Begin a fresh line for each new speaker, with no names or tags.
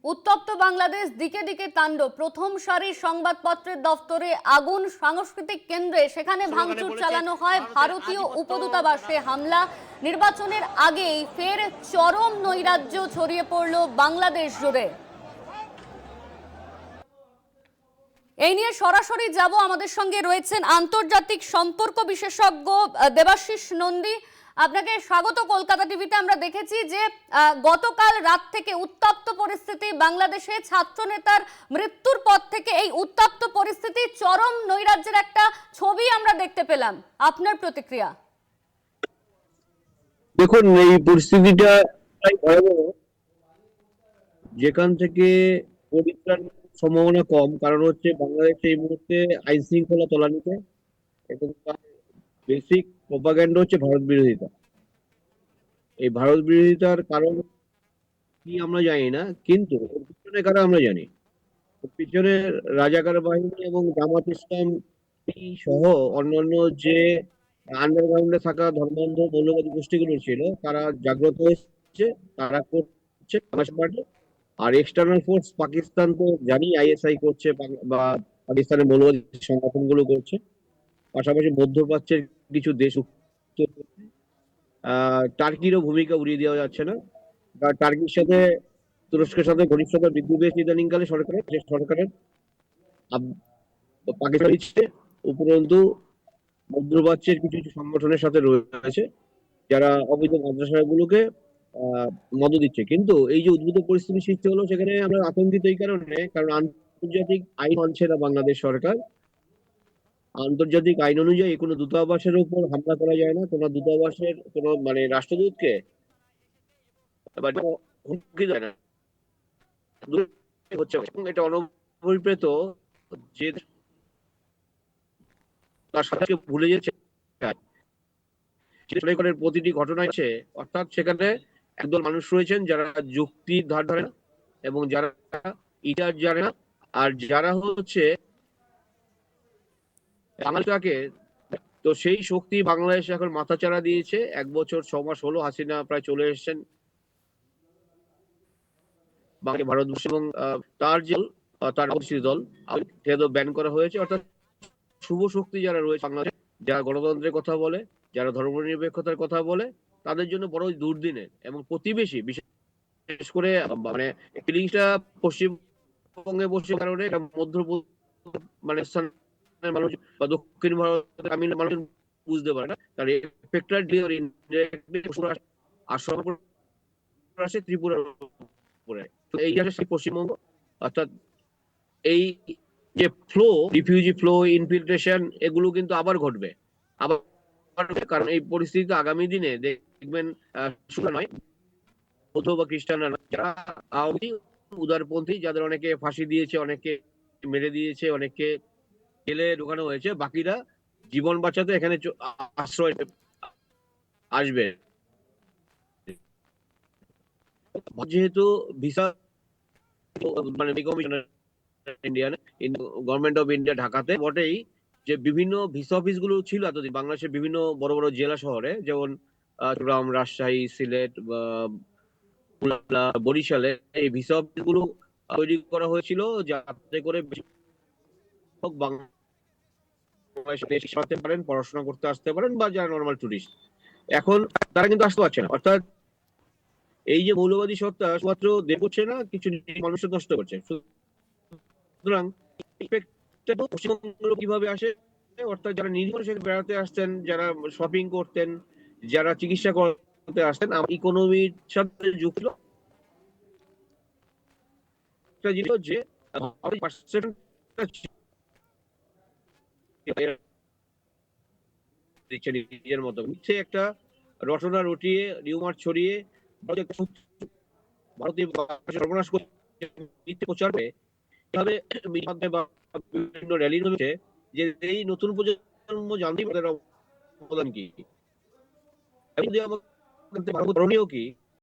উত্তপ্ত বাংলাদেশ, দিকে দিকে তাণ্ডব। প্রথম সারির সংবাদপত্রের দফতরে আগুন, সাংস্কৃতিক কেন্দ্রে সেখানে ভাঙচুর চালানো হয়, ভারতীয় উপদূতাবাসে হামলা। নির্বাচনের আগেই ফের চরম নৈরাজ্য ছড়িয়ে পড়ল বাংলাদেশ জুড়ে। এই নিয়ে সরাসরি যাব, আমাদের সঙ্গে রয়েছেন আন্তর্জাতিক সম্পর্ক বিশেষজ্ঞ দেবাশিস নন্দী। আপনাকে স্বাগত কলকাতা টিভিতে। আমরা দেখেছি যে গতকাল রাত থেকে উত্তপ্ত পরিস্থিতি বাংলাদেশে, ছাত্রনেতার মৃত্যুর পর থেকে এই উত্তপ্ত পরিস্থিতি, চরম নৈরাজ্যের একটা ছবি আমরা দেখতে পেলাম। আপনার প্রতিক্রিয়া?
দেখুন, এই পরিস্থিতিটা ভয়াবহ, যেখান থেকে পরিত্রাণ সম্ভাবনা কম। কারণ হচ্ছে বাংলাদেশে এই মুহূর্তে আইন শৃঙ্খলা তলানিতে, এবং তার বেসিক প্রপাগ্যান্ডা হচ্ছে ভারত বিরোধিতা। এই ভারত বিরোধিতার কারণ কি আমরা জানি না, কিন্তু ওর পিছনে কারা আমরা জানি। ওর পিছনে রাজাকার বাহিনী এবং জামাত ইসলাম সহ অন্যান্য যে আন্ডারগ্রাউন্ডে থাকা ধর্মান্ধ মৌলবাদী গোষ্ঠীগুলো ছিল, তারা জাগ্রত হয়েছে, তারা করছে বাংলাদেশ পার্টি। আর এক্সটার্নাল ফোর্স পাকিস্তান তো জানি আইএসআই করছে, বা পাকিস্তানের মৌলবাদী সংগঠনগুলো করছে। পাশাপাশি মধ্যপ্রাচ্যের কিছু দেশ টার্কিরও ভূমিকা উড়িয়ে দেওয়া যাচ্ছে না। টার্কির সাথে তুরস্কের সাথে ঘনিষ্ঠতা বৃদ্ধি পেয়েছে ইদানিংকালে সরকারের পাকিস্তান দিচ্ছে। উপরন্তু মধ্যপ্রাচ্যের কিছু কিছু সংগঠনের সাথে রয়েছে যারা অবৈধ মাদ্রাসাগুলোকে মদত দিচ্ছে। কিন্তু এই যে উদ্ভূত পরিস্থিতি সৃষ্টি হলো, সেখানে আমরা আতঙ্কিত এই কারণে, কারণ আন্তর্জাতিক আইন মানছে না বাংলাদেশ সরকার। আন্তর্জাতিক আইন অনুযায়ী কোনো দূতাবাসের উপর হামলা করা যায় না, কোনো দূতাবাসের কোনো রাষ্ট্রদূতকে হুমকি দেয় না। হচ্ছে এটা অনভিপ্রেত যে তার সাথে ভুলে যেতে প্রতিটি ঘটনা আছে। অর্থাৎ সেখানে একদল মানুষ রয়েছেন যারা যুক্তির ধার ধরে না, এবং যারা ইতিহাস জানে না, আর যারা হচ্ছে বাংলাটাকে, তো সেই শক্তি বাংলাদেশ এখন মাথাচাড়া দিয়েছে। 1 বছর 6 মাস হলো হাসিনা প্রায় চলে এসেছেন ভারতবর্ষ, এবং তার যে তার দল ব্যান করা হয়েছে। অর্থাৎ শুভ শক্তি যারা রয়েছে বাংলাদেশে, যারা গণতন্ত্রের কথা বলে, যারা ধর্মনিরপেক্ষতার কথা বলে, তাদের জন্য বড় দুর্দিনের। এবং প্রতিবেশী, বিশেষ করে ফিলিংসটা পশ্চিমবঙ্গে বসে কারণে মধ্য মানুষ বা দক্ষিণ ভারতের তামিল মানুষ বুঝতে পারে না তার এফেক্টটা আসে ত্রিপুরার উপরে। এই সেই পশ্চিমবঙ্গ, অর্থাৎ এই যে ফ্লো, রিফিউজি ফ্লো, ইনফিল্ট্রেশন, এগুলো কিন্তু আবার ঘটবে। আবার কারণ এই পরিস্থিতি আগামী দিনে দেখবেন শুধু নয়, বৌদ্ধ বা খ্রিস্টানরা, যারা আওয়ামী উদারপন্থী, যাদের অনেকে ফাঁসি দিয়েছে, অনেকে মেরে দিয়েছে, অনেকে জেলে ঢোকানো হয়েছে, বাকিরা জীবন বাঁচাতে এখানে আশ্রয় আসবে। যেহেতু visa Indian government of India ঢাকাতে বটেই, যে বিভিন্ন ভিসা অফিস গুলো ছিল এতদিন বাংলাদেশের বিভিন্ন বড় বড় জেলা শহরে, যেমন চট্টগ্রাম, রাজশাহী, সিলেট, বরিশালে এই ভিসা অফিস গুলো তৈরি করা হয়েছিল যাতে করে আসতে পারেন, পড়াশোনা করতে আসতে পারেন, বা যারা নর্মাল টুরিস্ট। এখন তারা কিন্তু আসতে পারছে না। অর্থাৎ এই যে মৌলবাদী সত্তা শুধুমাত্র দেশ করছে না, কিছু মানুষের নষ্ট করছে। সুতরাং পশ্চিমবঙ্গ কিভাবে আসে, অর্থাৎ যারা নিরীহ বেড়াতে আসতেন, যারা শপিং করতেন, যারা চিকিৎসা করতে আসতেন, ইকোনমির সাথে যুক্ত একটা জিনিস হচ্ছে নিজের মতো মিথ্যে একটা রটনা রটিয়ে, রিউমার ছড়িয়ে ভারতীয় সর্বনাশ করে মিথ্যে প্রচার করে এভাবে বিভিন্ন র্যালির হচ্ছে, যে এই নতুন প্রজন্ম জানতেই তাদের অবদান কি, করণীয় কি।